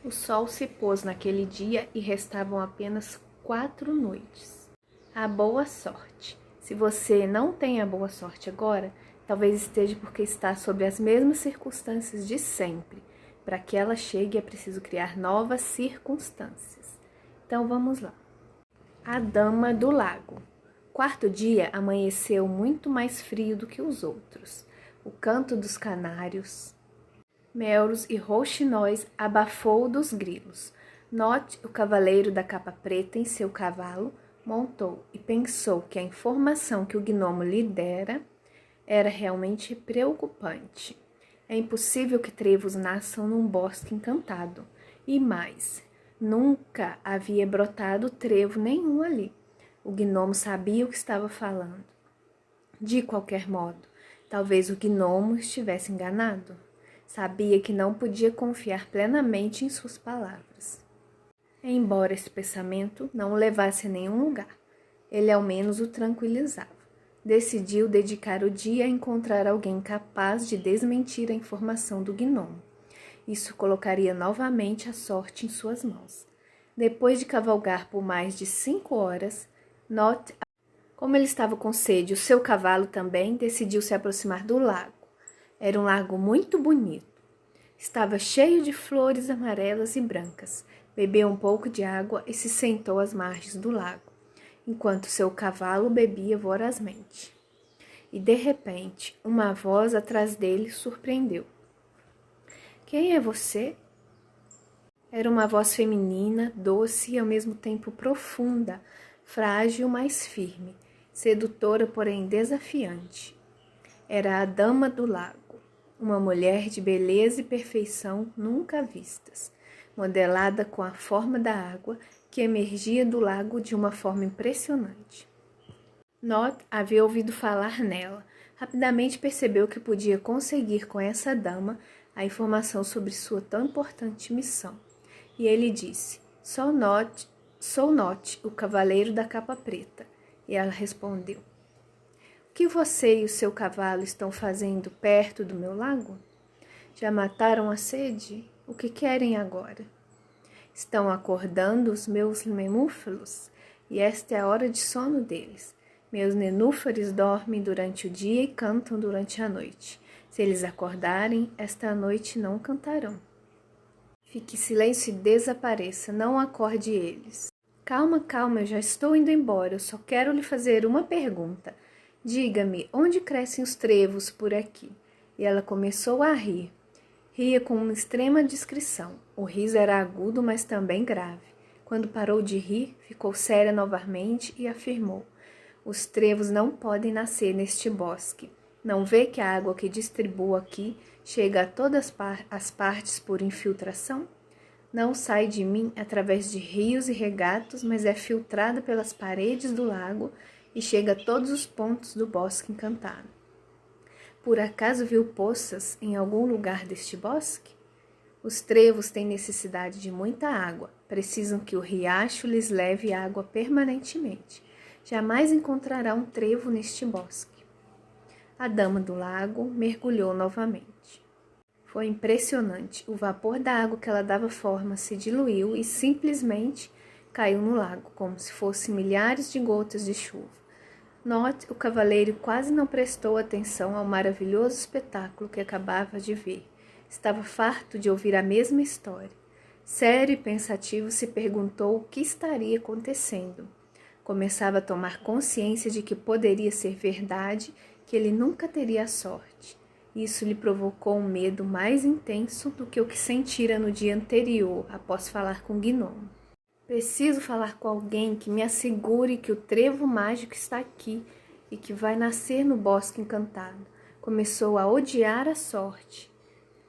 O sol se pôs naquele dia e restavam apenas 4 noites. A boa sorte. Se você não tem a boa sorte agora, talvez esteja porque está sob as mesmas circunstâncias de sempre. Para que ela chegue é preciso criar novas circunstâncias. Então vamos lá. A Dama do Lago. Quarto dia amanheceu muito mais frio do que os outros. O canto dos canários, melros e rouxinóis abafou dos grilos. Not, o cavaleiro da capa preta, em seu cavalo, montou e pensou que a informação que o gnomo lhe dera era realmente preocupante. É impossível que trevos nasçam num bosque encantado. E mais, nunca havia brotado trevo nenhum ali. O gnomo sabia o que estava falando. De qualquer modo, talvez o gnomo estivesse enganado. Sabia que não podia confiar plenamente em suas palavras. Embora esse pensamento não o levasse a nenhum lugar, ele ao menos o tranquilizava. Decidiu dedicar o dia a encontrar alguém capaz de desmentir a informação do gnomo. Isso colocaria novamente a sorte em suas mãos. Depois de cavalgar por mais de 5 horas, Not, como ele estava com sede, o seu cavalo também decidiu se aproximar do lago. Era um lago muito bonito. Estava cheio de flores amarelas e brancas. Bebeu um pouco de água e se sentou às margens do lago, enquanto seu cavalo bebia vorazmente. E, de repente, uma voz atrás dele surpreendeu. — Quem é você? Era uma voz feminina, doce e ao mesmo tempo profunda, frágil, mas firme, sedutora, porém desafiante. Era a Dama do Lago, uma mulher de beleza e perfeição nunca vistas, modelada com a forma da água que emergia do lago de uma forma impressionante. Not havia ouvido falar nela. Rapidamente percebeu que podia conseguir com essa dama a informação sobre sua tão importante missão. E ele disse: sou Not, o cavaleiro da capa preta. E ela respondeu: o que você e o seu cavalo estão fazendo perto do meu lago? Já mataram a sede? O que querem agora? Estão acordando os meus nenúfaros, e esta é a hora de sono deles. Meus nenúfares dormem durante o dia e cantam durante a noite. Se eles acordarem, esta noite não cantarão. Fique em silêncio e desapareça, não acorde eles. Calma, calma, eu já estou indo embora, eu só quero lhe fazer uma pergunta. Diga-me, onde crescem os trevos por aqui? E ela começou a rir. Ria com uma extrema discrição. O riso era agudo, mas também grave. Quando parou de rir, ficou séria novamente e afirmou: os trevos não podem nascer neste bosque. Não vê que a água que distribuo aqui chega a todas as partes por infiltração? Não sai de mim através de rios e regatos, mas é filtrada pelas paredes do lago e chega a todos os pontos do bosque encantado. Por acaso viu poças em algum lugar deste bosque? Os trevos têm necessidade de muita água, precisam que o riacho lhes leve água permanentemente. Jamais encontrará um trevo neste bosque. A Dama do Lago mergulhou novamente. Foi impressionante. O vapor da água que ela dava forma se diluiu e simplesmente caiu no lago, como se fossem milhares de gotas de chuva. Not, o cavaleiro, quase não prestou atenção ao maravilhoso espetáculo que acabava de ver. Estava farto de ouvir a mesma história. Sério e pensativo, se perguntou o que estaria acontecendo. Começava a tomar consciência de que poderia ser verdade, que ele nunca teria a sorte. Isso lhe provocou um medo mais intenso do que o que sentira no dia anterior, após falar com Gnomo. Preciso falar com alguém que me assegure que o trevo mágico está aqui e que vai nascer no bosque encantado. Começou a odiar a sorte.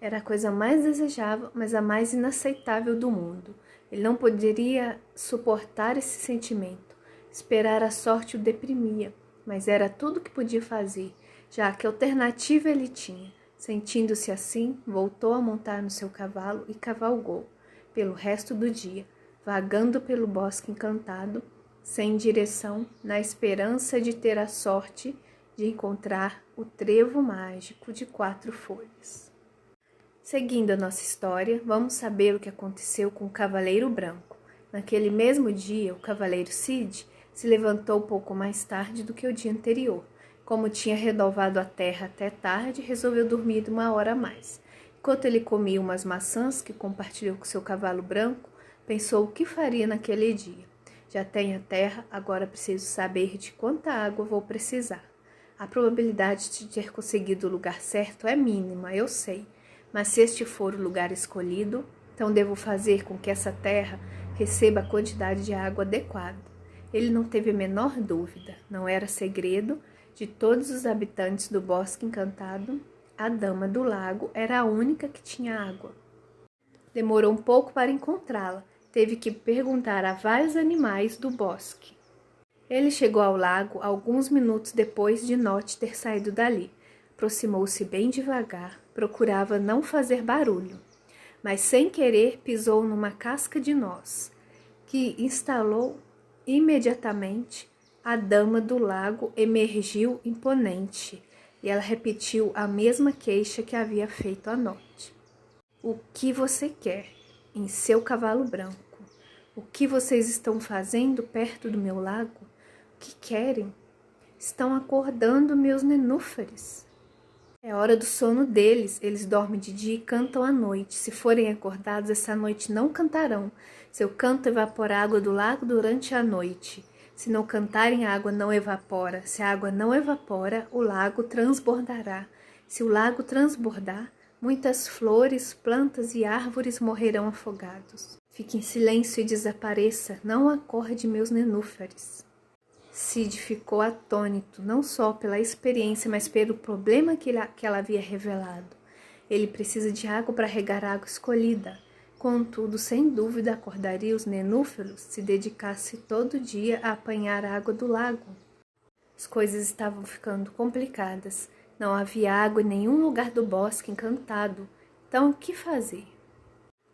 Era a coisa mais desejável, mas a mais inaceitável do mundo. Ele não poderia suportar esse sentimento. Esperar a sorte o deprimia, mas era tudo o que podia fazer, já que alternativa ele tinha. Sentindo-se assim, voltou a montar no seu cavalo e cavalgou, pelo resto do dia, vagando pelo bosque encantado, sem direção, na esperança de ter a sorte de encontrar o trevo mágico de 4 folhas. Seguindo a nossa história, vamos saber o que aconteceu com o Cavaleiro Branco. Naquele mesmo dia, o Cavaleiro Cid se levantou pouco mais tarde do que o dia anterior. Como tinha renovado a terra até tarde, resolveu dormir 1 hora a mais. Enquanto ele comia umas maçãs que compartilhou com seu cavalo branco, pensou o que faria naquele dia. Já tenho a terra, agora preciso saber de quanta água vou precisar. A probabilidade de ter conseguido o lugar certo é mínima, eu sei. Mas se este for o lugar escolhido, então devo fazer com que essa terra receba a quantidade de água adequada. Ele não teve a menor dúvida, não era segredo de todos os habitantes do Bosque Encantado, a Dama do Lago era a única que tinha água. Demorou um pouco para encontrá-la, teve que perguntar a vários animais do bosque. Ele chegou ao lago alguns minutos depois de Note ter saído dali. Aproximou-se bem devagar, procurava não fazer barulho, mas sem querer pisou numa casca de noz, que instalou imediatamente. A Dama do Lago emergiu imponente e ela repetiu a mesma queixa que havia feito a Note. O que você quer em seu cavalo branco? O que vocês estão fazendo perto do meu lago? O que querem? Estão acordando meus nenúfares. É hora do sono deles, eles dormem de dia e cantam à noite. Se forem acordados, essa noite não cantarão. Seu canto evapora a água do lago durante a noite. Se não cantarem, a água não evapora. Se a água não evapora, o lago transbordará. Se o lago transbordar, muitas flores, plantas e árvores morrerão afogados. Fique em silêncio e desapareça, não acorde meus nenúfares. Cid ficou atônito, não só pela experiência, mas pelo problema que ela havia revelado. Ele precisa de água para regar a água escolhida. Contudo, sem dúvida, acordaria os nenúfares se dedicasse todo dia a apanhar a água do lago. As coisas estavam ficando complicadas. Não havia água em nenhum lugar do Bosque Encantado. Então, o que fazer?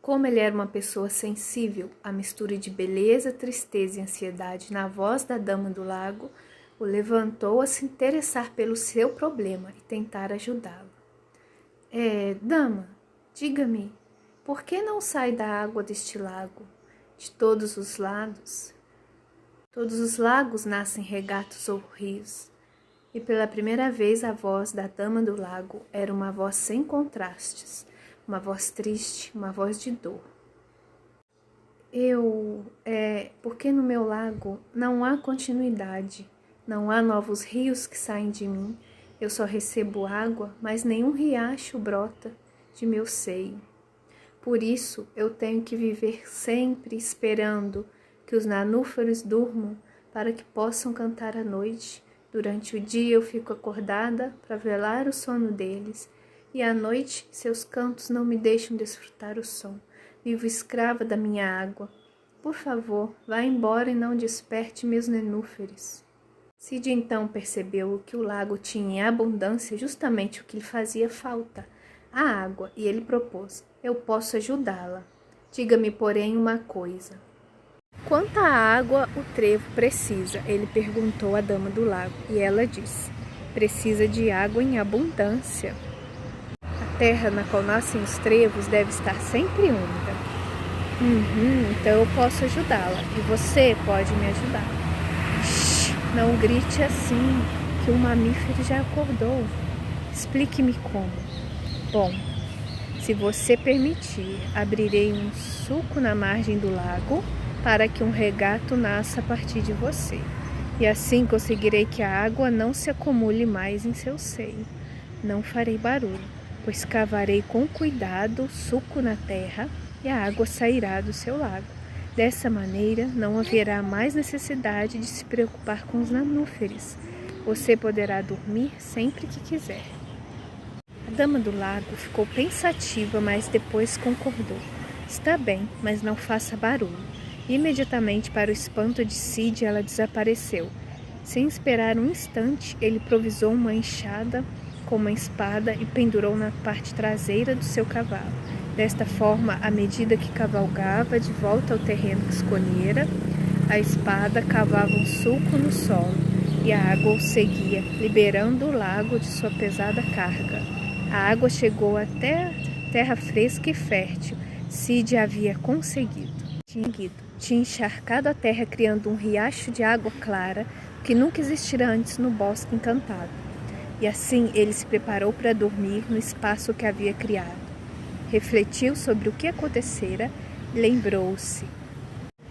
Como ele era uma pessoa sensível, a mistura de beleza, tristeza e ansiedade na voz da Dama do Lago o levantou a se interessar pelo seu problema e tentar ajudá-lo. Dama, diga-me, por que não sai da água deste lago? De todos os lados? Todos os lagos nascem regatos ou rios. E pela primeira vez a voz da Dama do Lago era uma voz sem contrastes, uma voz triste, uma voz de dor. Porque no meu lago não há continuidade, não há novos rios que saem de mim, eu só recebo água, mas nenhum riacho brota de meu seio. Por isso eu tenho que viver sempre esperando que os nanúfares durmam para que possam cantar à noite. Durante o dia eu fico acordada para velar o sono deles, e à noite seus cantos não me deixam desfrutar o som. Vivo escrava da minha água. Por favor, vá embora e não desperte meus nenúfares. Cid então percebeu que o lago tinha em abundância justamente o que lhe fazia falta, a água, e ele propôs: eu posso ajudá-la. Diga-me, porém, uma coisa. Quanta água o trevo precisa? Ele perguntou à Dama do Lago, e ela disse: precisa de água em abundância. A terra na qual nascem os trevos deve estar sempre úmida. Então eu posso ajudá-la, e você pode me ajudar. Shhh, não grite assim, que o mamífero já acordou. Explique-me como. Bom, se você permitir, abrirei um sulco na margem do lago para que um regato nasça a partir de você. E assim conseguirei que a água não se acumule mais em seu seio. Não farei barulho, pois cavarei com cuidado o sulco na terra e a água sairá do seu lago. Dessa maneira, não haverá mais necessidade de se preocupar com os nanúfares. Você poderá dormir sempre que quiser. A Dama do Lago ficou pensativa, mas depois concordou. Está bem, mas não faça barulho. Imediatamente, para o espanto de Cid, ela desapareceu. Sem esperar um instante, ele improvisou uma enxada com uma espada e pendurou na parte traseira do seu cavalo. Desta forma, à medida que cavalgava de volta ao terreno que escolhera, a espada cavava um sulco no solo e a água o seguia, liberando o lago de sua pesada carga. A água chegou até terra fresca e fértil, Cid havia conseguido. Tinha encharcado a terra, criando um riacho de água clara que nunca existira antes no bosque encantado. E assim ele se preparou para dormir no espaço que havia criado. Refletiu sobre o que acontecera e lembrou-se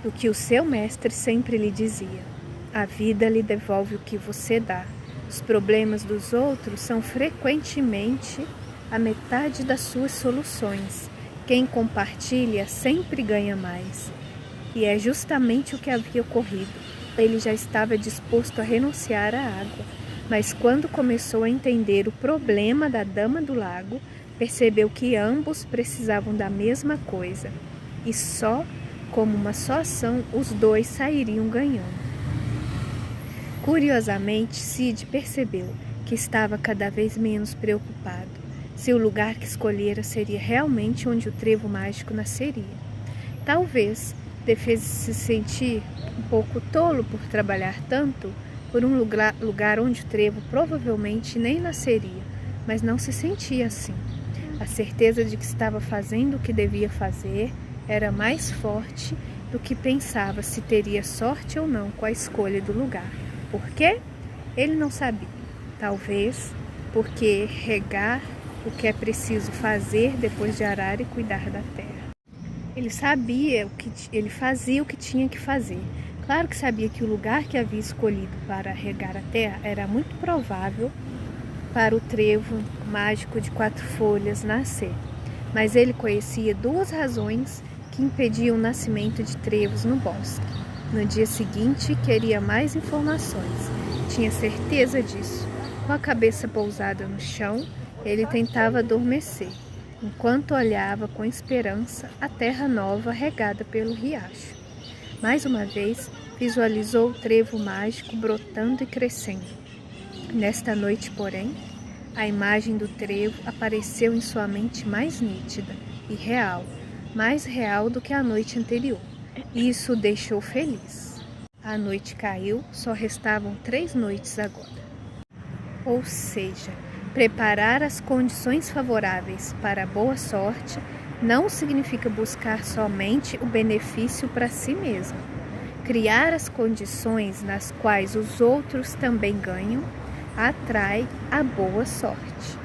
do que o seu mestre sempre lhe dizia: a vida lhe devolve o que você dá. Os problemas dos outros são frequentemente a metade das suas soluções. Quem compartilha sempre ganha mais. E é justamente o que havia ocorrido. Ele já estava disposto a renunciar à água, mas quando começou a entender o problema da Dama do Lago, percebeu que ambos precisavam da mesma coisa, e só como uma só ação os dois sairiam ganhando. Curiosamente, Cid percebeu que estava cada vez menos preocupado. Se o lugar que escolhera seria realmente onde o trevo mágico nasceria. Talvez devesse se sentir um pouco tolo por trabalhar tanto por um lugar onde o trevo provavelmente nem nasceria, mas não se sentia assim. A certeza de que estava fazendo o que devia fazer era mais forte do que pensava se teria sorte ou não com a escolha do lugar. Por quê? Ele não sabia. Talvez porque regar o que é preciso fazer depois de arar e cuidar da terra. Ele sabia ele fazia o que tinha que fazer. Claro que sabia que o lugar que havia escolhido para regar a terra era muito provável para o trevo mágico de 4 folhas nascer. Mas ele conhecia 2 razões que impediam o nascimento de trevos no bosque. No dia seguinte, queria mais informações. Tinha certeza disso. Com a cabeça pousada no chão, ele tentava adormecer, enquanto olhava com esperança a terra nova regada pelo riacho. Mais uma vez, visualizou o trevo mágico brotando e crescendo. Nesta noite, porém, a imagem do trevo apareceu em sua mente mais nítida e real, mais real do que a noite anterior. E isso o deixou feliz. A noite caiu, só restavam 3 noites agora. Ou seja, preparar as condições favoráveis para a boa sorte não significa buscar somente o benefício para si mesmo. Criar as condições nas quais os outros também ganham atrai a boa sorte.